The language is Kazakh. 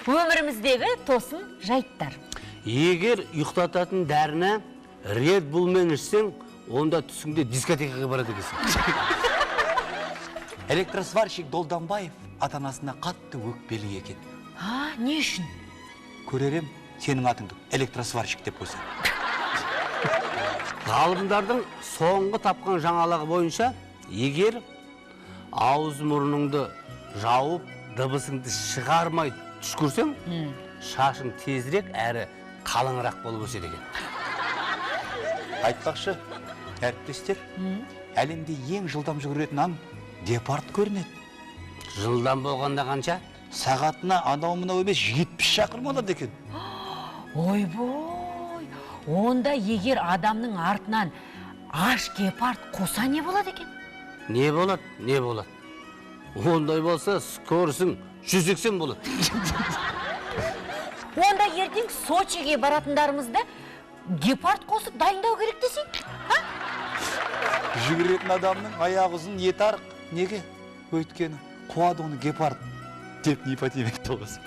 Өміріміздегі тосын жайттар. Егер ұйықтататын дәріні Red Bullмен ішсең, онда түсіңде дискотекаға барады екенсің. Электросварщик Долданбаев ата-анасына қатты өкпелі екен. Не үшін? Көререм, сенің атыңды электросварщик деп қойса. Ғалымдардың соңғы тапқан жаңалығы бойынша, егер ауыз мұрныңды жауып, дыбысыңды шығармай түс көрсең, шашың тезірек әрі қалыңырақ болып өседі екен. Айтпақшы, әріптестер, әлемде ең жылдам жүгіретін аң гепард көрінеді. Жылдам болғанда қанша? Сағатына анау-мынау емес 70 шақырым олады екен. Ойбой, онда егер адамның артынан аш гепард қоса не болады екен? Не болады, не болады. Ондай болса, скорысың 180 болады. Онда ертең Сочиге баратындарымызды гепард қосып дайындау керек десең? Жүгіретін адамның аяғы ұзын, еті арық. Неге? Өйткені қуады оны гепард деп не ипотемек тоғыз.